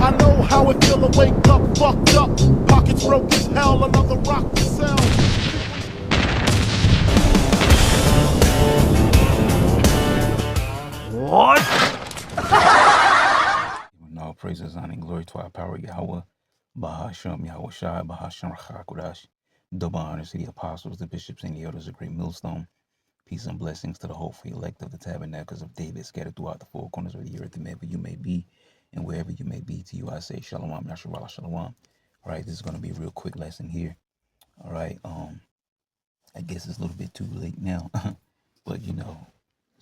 I know how it feel to wake up fucked up, pockets broke as hell, another rock to sell. What? All praises, honor, and glory to our power, Yahweh, Bahasham, Yahweh Shai, Bahasham Rachakudash. Double honors to the apostles, the bishops, and the elders of Great Millstone. Peace and blessings to the hopeful elect of the tabernacles of David scattered throughout the four corners of the earth, and wherever you may be, and wherever you may be, to you I say Shalom, Yasharallah, Shalom. All right, this is going to be a real quick lesson here. All right, I guess it's a little bit too late now, but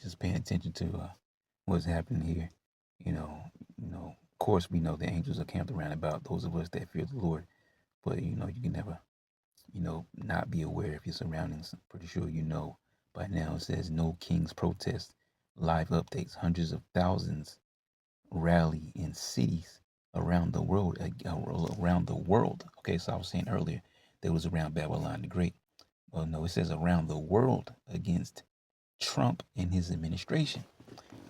just paying attention to what's happening here. Of course, we know the angels are camped around about those of us that fear the Lord, but you can never, not be aware of your surroundings. I'm pretty sure by now. It says no king's protest, live updates, hundreds of thousands rally in cities around the world. Around the world. Okay, so I was saying earlier that was around Babylon the Great. Well, no, it says around the world against Trump and his administration.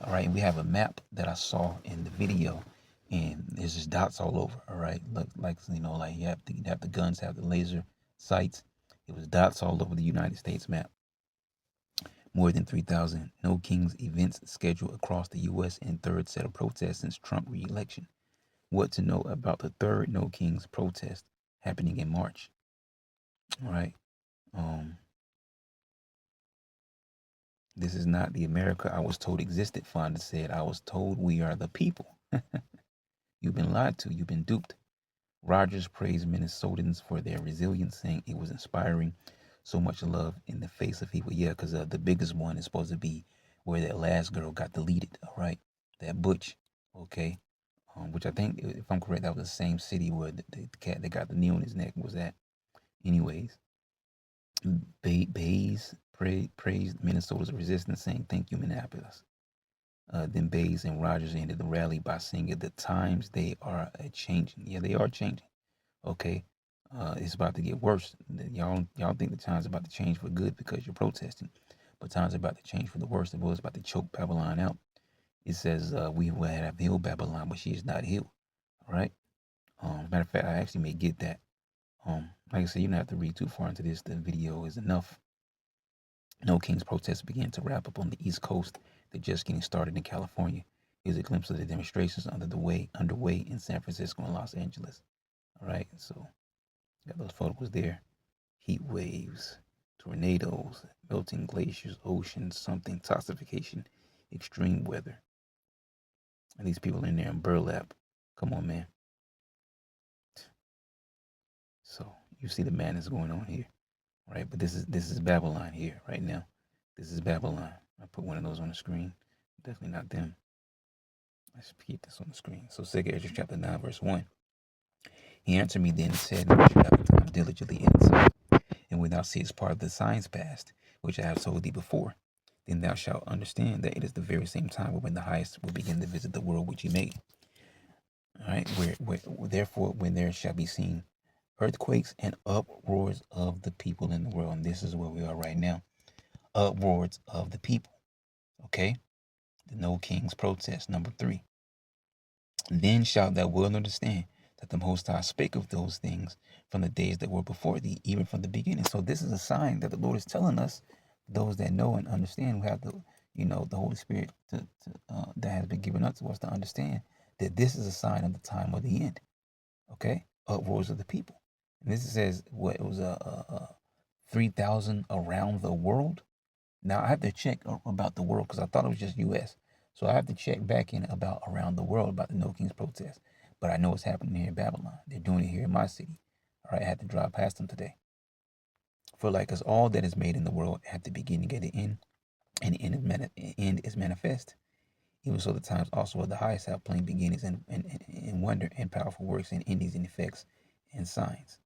All right, and we have a map that I saw in the video, and there's just dots all over. All right, look like like you have the guns, have the laser sights. It was dots all over the United States map. More than 3,000 No Kings events scheduled across the U.S. and third set of protests since Trump re-election. What to know about the third No Kings protest happening in March? All right. This is not the America I was told existed, Fonda said. I was told we are the people. You've been lied to. You've been duped. Rogers praised Minnesotans for their resilience, saying it was inspiring. So much love in the face of evil. Yeah, because the biggest one is supposed to be where that last girl got deleted. All right. That Butch. Okay. Which I think, if I'm correct, that was the same city where the cat that got the knee on his neck was at. Anyways. Bays praised Minnesota's resistance, saying, "Thank you, Minneapolis." Then Bays and Rogers ended the rally by singing, "The times they are changing." Yeah, they are changing. Okay, it's about to get worse. Y'all think the times about to change for good because you're protesting, but times are about to change for the worse. The world's about to choke Babylon out. It says we will have healed Babylon, but she is not healed. All right. Matter of fact, I actually may get that. Like I said, you don't have to read too far into this. The video is enough. No King's protests began to wrap up on the East Coast. They're just getting started in California. Here's a glimpse of the demonstrations underway in San Francisco and Los Angeles. All right, so got those photos there. Heat waves, tornadoes, melting glaciers, oceans, something, toxification, extreme weather. And these people in there in burlap. Come on, man. So you see the madness going on here, right? But this is Babylon here right now. This is Babylon. I put one of those on the screen. Definitely not them. Let's keep this on the screen. So 2 Ezra chapter 9, verse 1. He answered me then and said, "You should have the time diligently in sight. And when thou seest part of the signs past, which I have told thee before, then thou shalt understand that it is the very same time when the highest will begin to visit the world which he made." All right, therefore, when there shall be seen earthquakes and uproars of the people in the world, and this is where we are right now, uproars of the people. Okay, the No King's protest, number 3. Then shalt thou well understand that the Most High spake of those things from the days that were before thee, even from the beginning. So this is a sign that the Lord is telling us, those that know and understand, who have the Holy Spirit that has been given unto us to understand that this is a sign of the time of the end. Okay, uproars of the people. And this says what it was 3,000 around the world. Now I have to check about the world because I thought it was just U.S. So I have to check back in about around the world about the No King's protest. But I know it's happening here in Babylon. They're doing it here in my city. All right, I had to drive past them today. For like us, all that is made in the world at the beginning and the end, and the end is manifest. Even so, the times also of the highest have plain beginnings and wonder and powerful works and endings and effects and signs.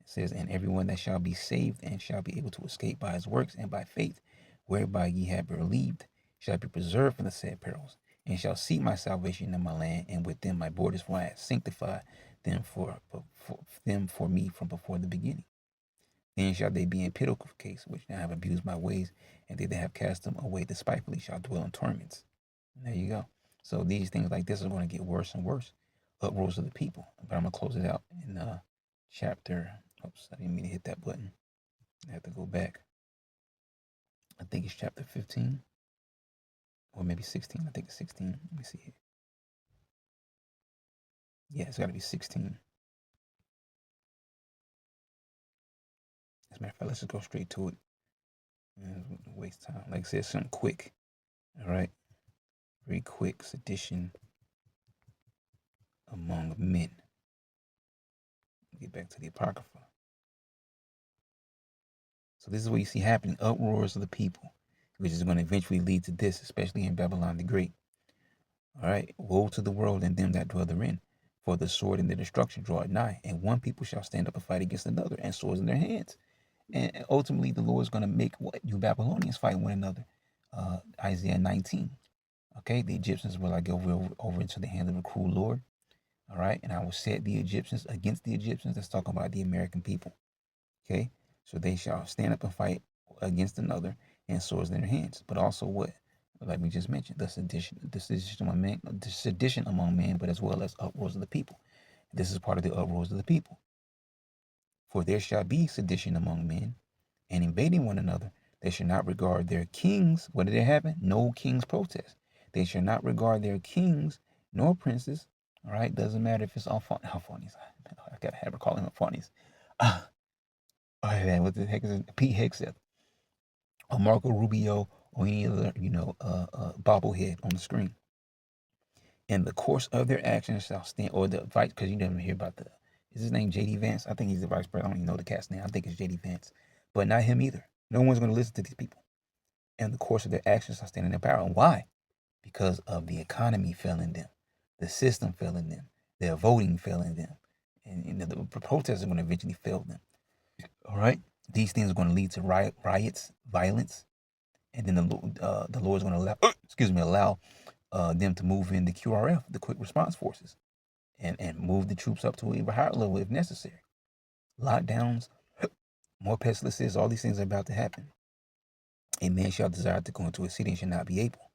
It says, "And everyone that shall be saved and shall be able to escape by his works and by faith, whereby ye have believed, shall be preserved from the said perils, and shall see my salvation in my land, and within my borders, for I have sanctified them for me from before the beginning. Then shall they be in pitiful case, which now have abused my ways, and they that have cast them away despitefully shall dwell in torments." And there you go. So these things like this are going to get worse and worse. uproars of the people. But I'm going to close it out in chapter. Oops, I didn't mean to hit that button. I have to go back. I think it's chapter 15 or maybe 16. I think it's 16. Let me see here. Yeah, it's got to be 16. As a matter of fact, let's just go straight to it. Waste time. Like I said, something quick. All right. Very quick. Sedition among men. Get back to the Apocrypha. So this is what you see happening. Uproars of the people, which is going to eventually lead to this, especially in Babylon the Great. All right. Woe to the world and them that dwell therein. For the sword and the destruction draw it nigh. And one people shall stand up and fight against another, and swords in their hands. And ultimately, the Lord is going to make what? You Babylonians fight one another. Isaiah 19. Okay, the Egyptians will I give over into the hand of the cruel Lord. All right, and I will set the Egyptians against the Egyptians. That's talking about the American people. Okay, so they shall stand up and fight against another, and swords in their hands. But also what? Like we just mentioned, the sedition among men, but as well as uproars of the people. This is part of the uproars of the people. For there shall be sedition among men, and invading one another. They shall not regard their kings. What did they happen? No king's protest. They shall not regard their kings nor princes. All right, doesn't matter if it's all fun. How funnies? I gotta have her calling them funnies. What the heck is it? Pete Hegseth, or Marco Rubio, or any other bobblehead on the screen. In the course of their actions shall stand, or the vice, because you never hear about is his name J.D. Vance? I think he's the vice president. I don't even know the cat's name. I think it's J.D. Vance, but not him either. No one's going to listen to these people. In the course of their actions shall stand in their power. And why? Because of the economy failing them, the system failing them, their voting failing them, and the protests are going to eventually fail them. All right, these things are going to lead to riots, violence, and then the Lord is going to allow them to move in the QRF, the Quick Response Forces, and move the troops up to a higher level if necessary. Lockdowns, more pestilences, all these things are about to happen. A man shall desire to go into a city and shall not be able.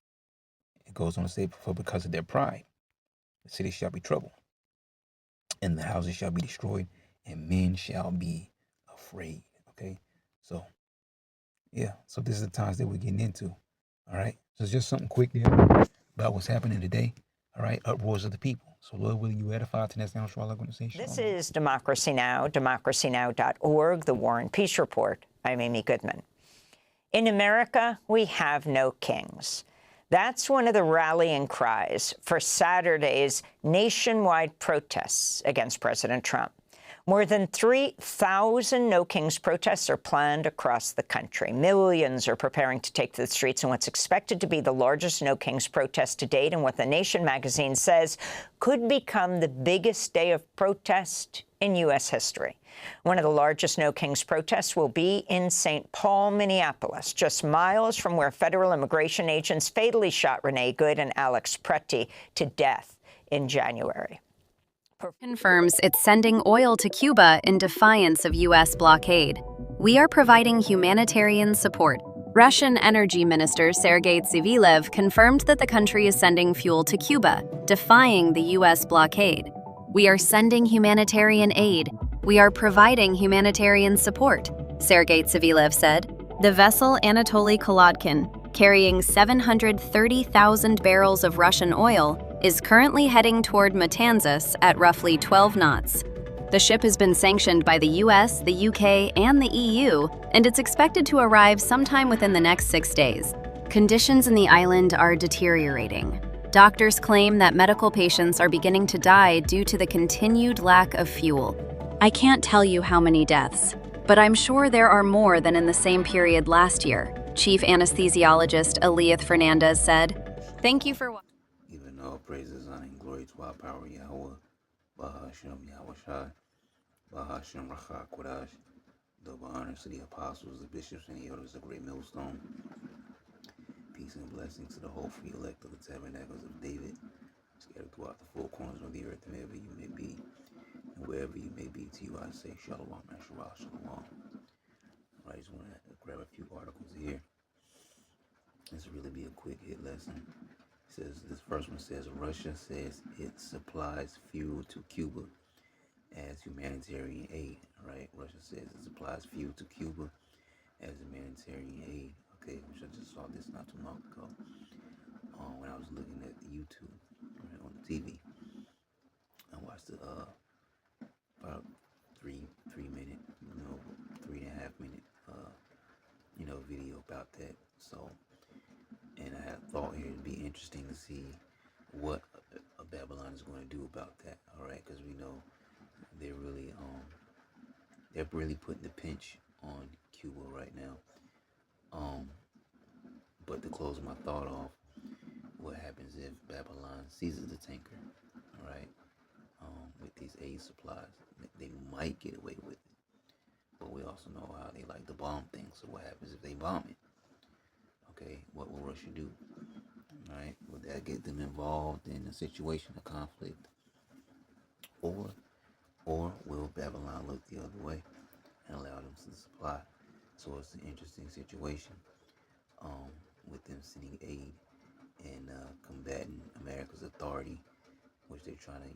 It goes on to say, for because of their pride, the city shall be troubled, and the houses shall be destroyed, and men shall be afraid. Okay, so yeah, so this is the times that we're getting into. All right, so it's just something quick there about what's happening today. All right, uproars of the people. So Lord, will you edify to next down? I'm going to say This is Democracy Now!, democracynow.org, the War and Peace Report. I'm Amy Goodman. In America, we have no kings. That's one of the rallying cries for Saturday's nationwide protests against President Trump. More than 3,000 No Kings protests are planned across the country. Millions are preparing to take to the streets in what's expected to be the largest No Kings protest to date, and what The Nation magazine says could become the biggest day of protest in U.S. history. One of the largest No Kings protests will be in St. Paul, Minneapolis, just miles from where federal immigration agents fatally shot Renee Good and Alex Preti to death in January. Confirms it's sending oil to Cuba in defiance of U.S. blockade. We are providing humanitarian support. Russian Energy Minister Sergei Tsivilev confirmed that the country is sending fuel to Cuba, defying the U.S. blockade. We are sending humanitarian aid. We are providing humanitarian support, Sergei Tsivilev said. The vessel Anatoly Kolodkin, carrying 730,000 barrels of Russian oil, is currently heading toward Matanzas at roughly 12 knots. The ship has been sanctioned by the US, the UK, and the EU, and it's expected to arrive sometime within the next 6 days. Conditions in the island are deteriorating. Doctors claim that medical patients are beginning to die due to the continued lack of fuel. I can't tell you how many deaths, but I'm sure there are more than in the same period last year, Chief Anesthesiologist Eliath Fernandez said. Thank you for watching. Even all praises, honor, and glory to our power, Yahweh, Bahashem, Yahweh Shai, Bahashem, Rachak, Kodash, double honors to the apostles, the bishops, and the elders of Great Millstone. Peace and blessings to the whole free elect of the tabernacles of David, scattered throughout the four corners of the earth, and wherever you may be, and wherever you may be, to you I say, Shalom, Asherah, Shalom. I just want to grab a few articles here. This will really be a quick hit lesson. Says this first one says Russia says it supplies fuel to Cuba as humanitarian aid. Right? Russia says it supplies fuel to Cuba as humanitarian aid. Okay, which I just saw this not too long ago when I was looking at YouTube on the TV. I watched about 3 minute, 3.5 minute, video about that. So, and I had thought here it'd be interesting to see what Babylon is going to do about that. All right, because we know they're really putting the pinch on Cuba right now. But to close my thought off, what happens if Babylon seizes the tanker? All right, with these aid supplies, they might get away with it. But we also know how they like to bomb things. So what happens if they bomb it? Okay, what will Russia do? Right? Will that get them involved in a situation of conflict? Or will Babylon look the other way and allow them to supply? So it's an interesting situation with them sending aid and combating America's authority, which they're trying to,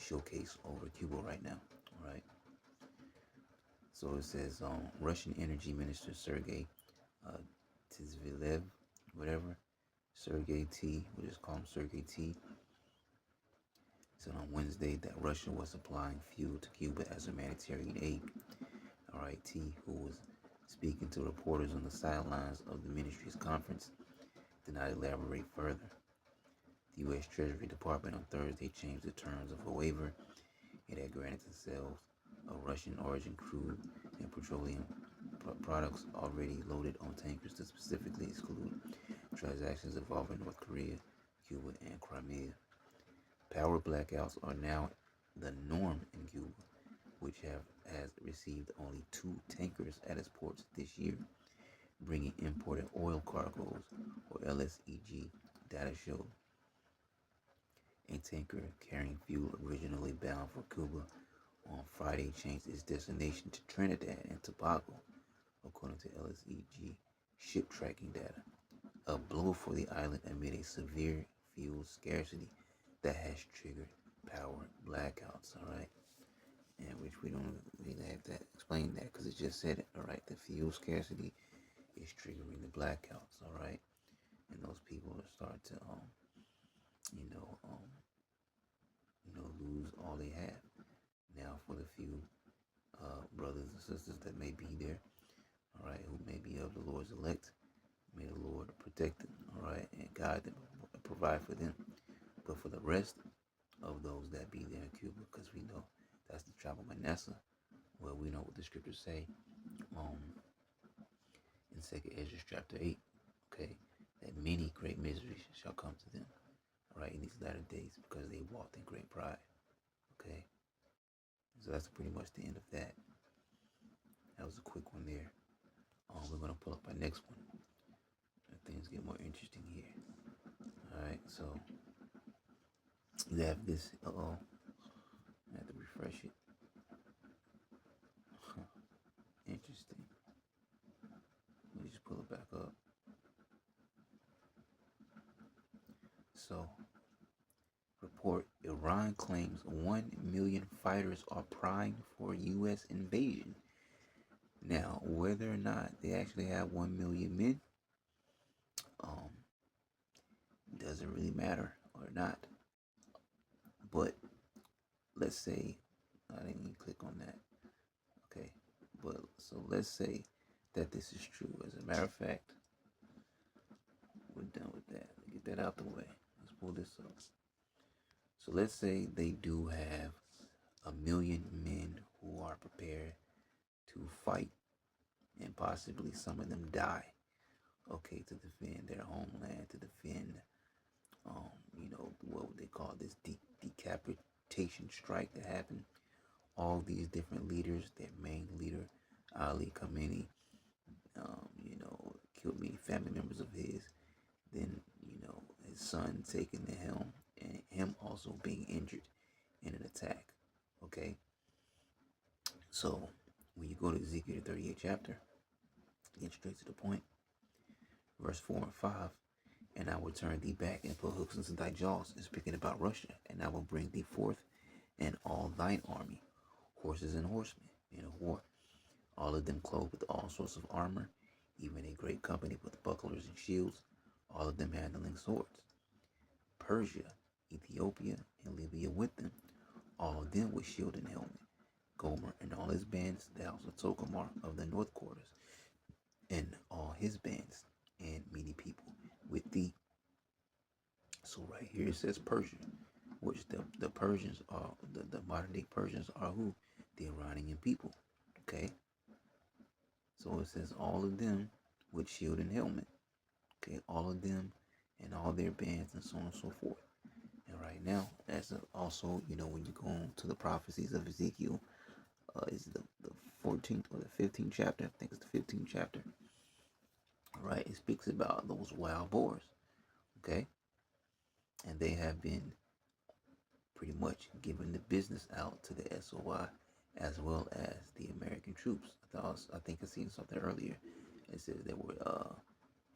showcase over Cuba right now. Right? So it says Russian Energy Minister Sergei Tizvilev, Sergei T, we'll just call him Sergei T, said on Wednesday that Russia was supplying fuel to Cuba as humanitarian aid. All right, T, who was speaking to reporters on the sidelines of the ministry's conference, did not elaborate further. The U.S. Treasury Department on Thursday changed the terms of a waiver it had granted to sales of Russian origin crude and petroleum products already loaded on tankers to specifically exclude transactions involving North Korea, Cuba, and Crimea. Power blackouts are now the norm in Cuba, which has received only 2 tankers at its ports this year, bringing imported oil cargoes, or LSEG, data showed. A tanker carrying fuel originally bound for Cuba on Friday changed its destination to Trinidad and Tobago, according to LSEG ship tracking data. A blow for the island amid a severe fuel scarcity that has triggered power blackouts. All right, and which we don't really have to explain that because it just said it. All right, the fuel scarcity is triggering the blackouts. All right, and those people start to lose all they have. Now, for the few brothers and sisters that may be there, all right, who may be of the Lord's elect, may the Lord protect them, all right, and guide them, and provide for them. But for the rest of those that be there in Cuba, because we know that's the tribe of Manasseh, well, we know what the scriptures say in 2nd Ezra chapter 8, okay, that many great miseries shall come to them, all right, in these latter days, because they walked in great pride, okay. So that's pretty much the end of that. That was a quick one there. We're going to pull up our next one. Things get more interesting here. Alright, so you have this. I have to refresh it. Interesting. Let me just pull it back up. So, report Iran claims 1 million fighters are primed for U.S. invasion. Now, whether or not they actually have 1 million men, doesn't really matter or not. But let's say, I didn't even click on that. Okay, but so let's say that this is true. As a matter of fact, we're done with that. Get that out the way. Let's pull this up. So let's say they do have 1 million men who are prepared to fight, and possibly some of them die, okay, to defend their homeland, to defend, what they call this decapitation strike that happened. All these different leaders, their main leader, Ali Khamenei, killed many family members of his. Then, his son taking the helm, and him also being injured in an attack. Okay. So when you go to Ezekiel 38 chapter, get straight to the point. Verse 4 and 5. And I will turn thee back and put hooks into thy jaws, is speaking about Russia. And I will bring thee forth and all thine army, horses and horsemen, in a war, all of them clothed with all sorts of armor, even a great company with bucklers and shields, all of them handling swords. Persia, Ethiopia, and Libya with them, all of them with shield and helmet. Gomer and all his bands, the house of Tocomar of the north quarters, and all his bands, and many people with thee. So right here it says Persia, which the Persians are, the modern day Persians are who? The Iranian people. Okay? So it says all of them with shield and helmet. Okay, all of them and all their bands and so on and so forth. And right now, that's also, when you go on to the prophecies of Ezekiel, is the 14th or the 15th chapter. I think it's the 15th chapter. Right, it speaks about those wild boars. Okay, and they have been pretty much giving the business out to the SOI as well as the American troops. I think I seen something earlier. It says there were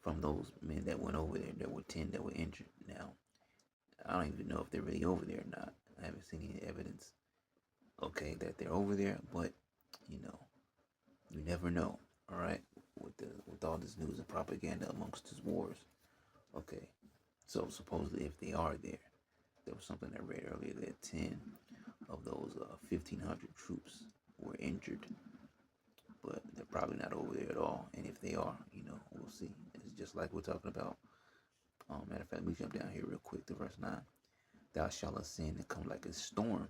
from those men that went over there were 10 that were injured. Now, I don't even know if they're really over there or not. I haven't seen any evidence, okay, that they're over there, but you never know. All right, with all this news and propaganda amongst these wars. Okay, so supposedly if they are there was something I read earlier that 10 of those 1,500 troops were injured, but they're probably not over there at all. And if they are, we'll see. It's just like we're talking about. Matter of fact, let me jump down here real quick to verse 9. Thou shalt ascend and come like a storm.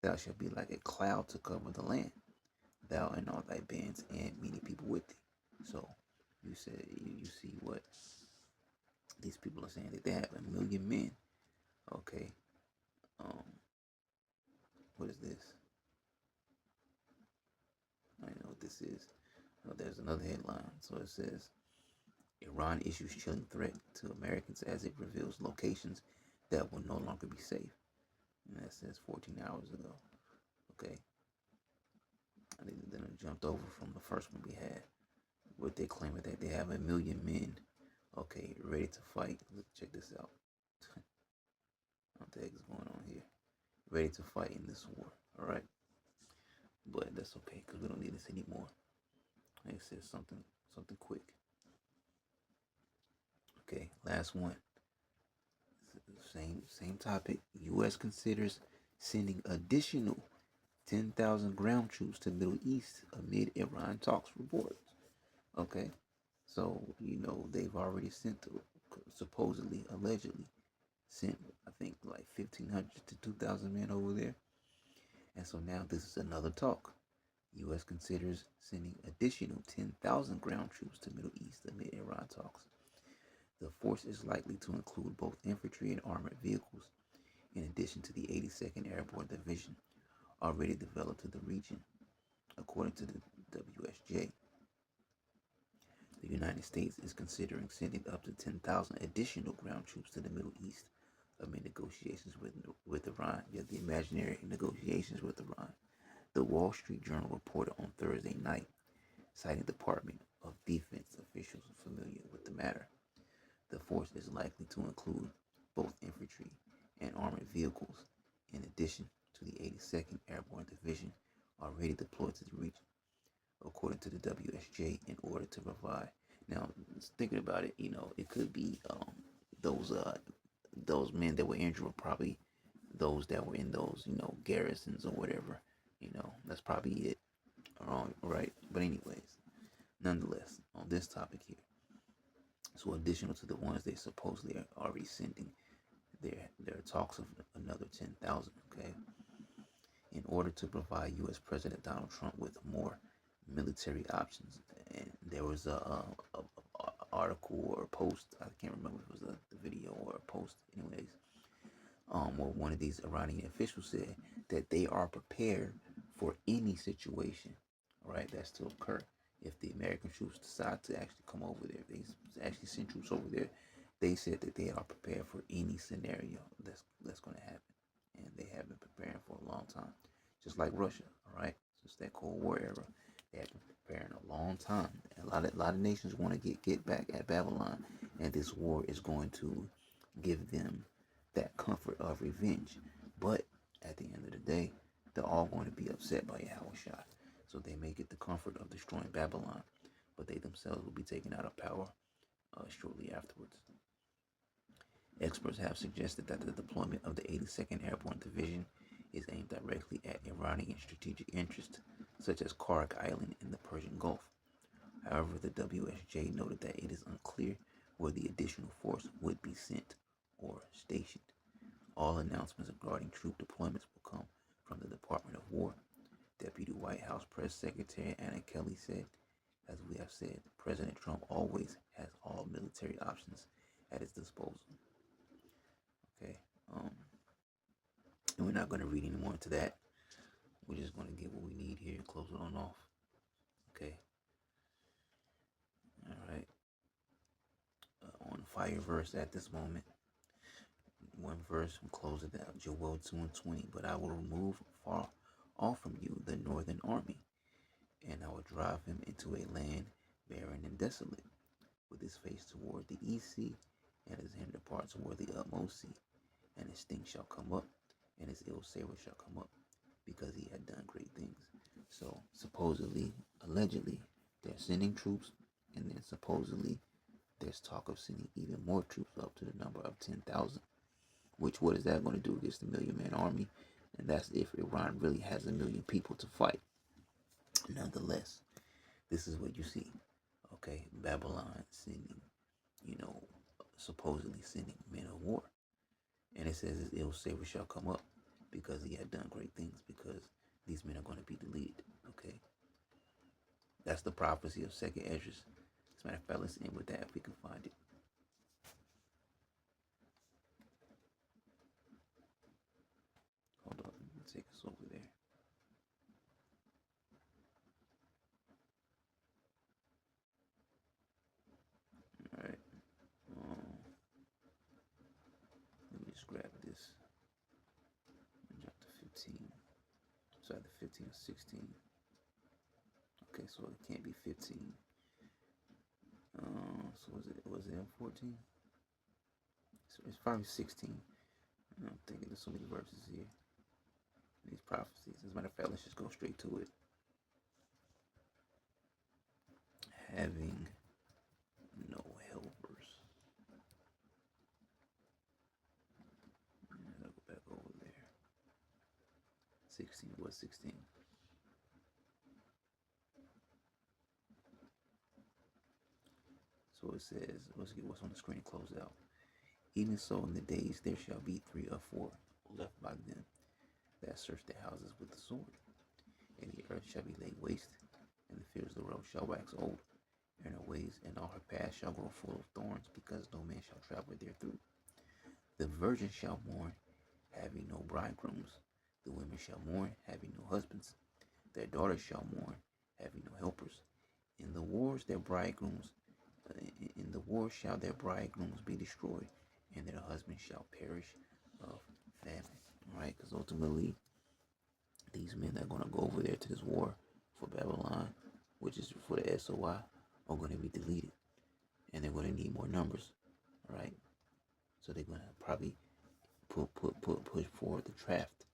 Thou shalt be like a cloud to cover the land. Thou and all thy bands and many people with thee. So you see what these people are saying, that they have 1 million men. Okay. What is this? I don't know what this is. Oh, there's another headline. So it says, Iran issues chilling threat to Americans as it reveals locations that will no longer be safe. And that says 14 hours ago. Okay. Then I jumped over from the first one we had, what they claiming that they have 1 million men, okay, ready to fight. Let's check this out. What the heck is going on here? Ready to fight in this war. All right. But that's okay, because we don't need this anymore. Like I said, something quick. Okay, last one. Same topic. U.S. considers sending additional 10,000 ground troops to Middle East amid Iran talks reports. Okay, so they've already sent, supposedly, allegedly sent, I think, like 1,500 to 2,000 men over there. And so now this is another talk. U.S. considers sending additional 10,000 ground troops to Middle East amid Iran talks. The force is likely to include both infantry and armored vehicles, in addition to the 82nd Airborne Division, already developed to the region, according to the WSJ. The United States is considering sending up to 10,000 additional ground troops to the Middle East amid negotiations with Iran. Yeah, the imaginary negotiations with Iran. The Wall Street Journal reported on Thursday night, citing Department of Defense officials familiar with the matter. The force is likely to include both infantry and armored vehicles, in addition to the 82nd Airborne Division already deployed to the region, according to the WSJ, in order to provide. Now, thinking about it, it could be those men that were injured were probably those that were in those, garrisons or whatever. That's probably it. Right. But anyways, nonetheless, on this topic here, so additional to the ones they supposedly are already sending, there are talks of another 10,000, okay, in order to provide U.S. President Donald Trump with more military options. And there was a article or a post, I can't remember if it was the video or a post, anyways, where one of these Iranian officials said that they are prepared for any situation, right, that's to occur. If the American troops decide to actually come over there, they actually send troops over there, they said that they are prepared for any scenario that's going to happen. And they have been preparing for a long time, just like Russia, all right? Since that Cold War era, they have been preparing a long time. A lot of nations want to get back at Babylon, and this war is going to give them that comfort of revenge. But at the end of the day, they're all going to be upset by Yahushua. So they may get the comfort of destroying Babylon, but they themselves will be taken out of power shortly afterwards. Experts have suggested that the deployment of the 82nd Airborne Division is aimed directly at Iranian strategic interests, such as Karg Island in the Persian Gulf. However, the WSJ noted that it is unclear where the additional force would be sent or stationed. All announcements regarding troop deployments will come from the Department of War. Deputy White House Press Secretary Anna Kelly said, "As we have said, President Trump always has all military options at his disposal." Okay, and we're not going to read any more into that. We're just going to get what we need here and close it on off. Okay. All right. On fire verse at this moment. One verse from closing out, Joel 2:20. But I will remove far off from you the northern army, and I will drive him into a land barren and desolate, with his face toward the east sea, and his hinder part toward the utmost sea. And his stink shall come up, and his ill savor shall come up, because he had done great things. So supposedly, allegedly, they're sending troops, and then supposedly there's talk of sending even more troops, up to the number of 10,000. Which, what is that going to do against the million-man army? And that's if Iran really has 1 million people to fight. Nonetheless, this is what you see. Okay, Babylon sending, supposedly sending men of war. And it says his ill savor shall come up, because he had done great things, because these men are going to be deleted. Okay, that's the prophecy of 2nd Esdras. As a matter of fact, let's end with that if we can find it. Hold on, let me take us over there. All right. Let me just grab this. Jump to 15. So either 15 or 16. Okay, so it can't be 15. So was it 14? So it's probably 16. I'm thinking there's so many verses here. These prophecies. As a matter of fact, let's just go straight to it. Having no helpers. I'll go back over there. 16. What's 16? So it says, let's get what's on the screen, close out. Even so, in the days there shall be 3 or 4 left by them that search their houses with the sword. And the earth shall be laid waste, and the fields of the road shall wax old, and her ways and all her paths shall grow full of thorns, because no man shall travel therethrough. The virgin shall mourn, having no bridegrooms. The women shall mourn, having no husbands. Their daughters shall mourn, having no helpers. In the war shall their bridegrooms be destroyed, and their husbands shall perish of famine. All right, because ultimately, these men that are going to go over there to this war for Babylon, which is for the SOI, are going to be deleted, and they're going to need more numbers. All right, so they're going to probably push forward the draft.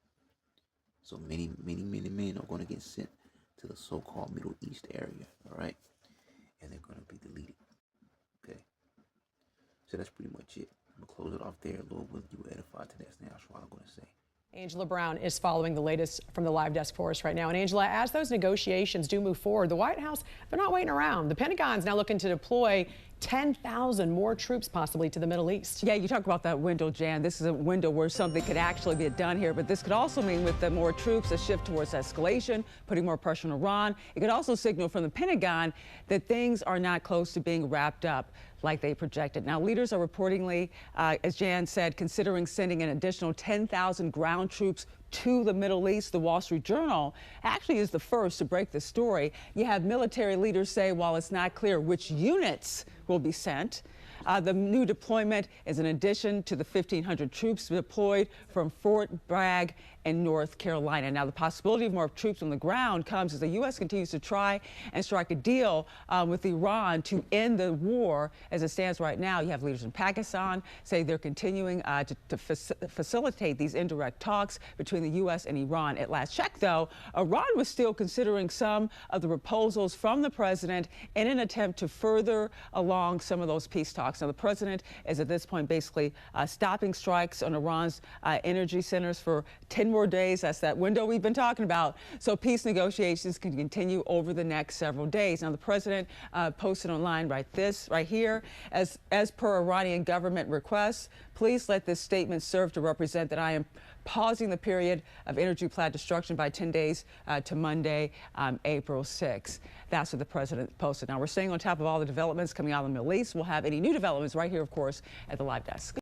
So many men are going to get sent to the so-called Middle East area. All right, and they're going to be deleted. Okay, so that's pretty much it. I'm gonna close it off there. Lord, will you edify to that? That's what I'm going to say. Angela Brown is following the latest from the live desk for us right now. And Angela, as those negotiations do move forward, the White House, they're not waiting around. The Pentagon's now looking to deploy 10,000 more troops possibly to the Middle East. Yeah, you talk about that window, Jan. This is a window where something could actually be done here, but this could also mean with the more troops, a shift towards escalation, putting more pressure on Iran. It could also signal from the Pentagon that things are not close to being wrapped up like they projected. Now, leaders are reportedly, as Jan said, considering sending an additional 10,000 ground troops to the Middle East. The Wall Street Journal actually is the first to break the story. You have military leaders say, while it's not clear which units will be sent, The new deployment is in addition to the 1,500 troops deployed from Fort Bragg in North Carolina. Now, the possibility of more troops on the ground comes as the U.S. continues to try and strike a deal with Iran to end the war. As it stands right now, you have leaders in Pakistan say they're continuing to facilitate these indirect talks between the U.S. and Iran. At last check, though, Iran was still considering some of the proposals from the president in an attempt to further along some of those peace talks. Now, the president is at this point basically stopping strikes on Iran's energy centers for 10 more days. That's that window we've been talking about. So peace negotiations can continue over the next several days. Now, the president posted online right here, as per Iranian government requests, please let this statement serve to represent that I am pausing the period of energy plant destruction by 10 days to Monday, April 6th. That's what the president posted. Now, we're staying on top of all the developments coming out of the Middle East. We'll have any new developments right here, of course, at the Live Desk.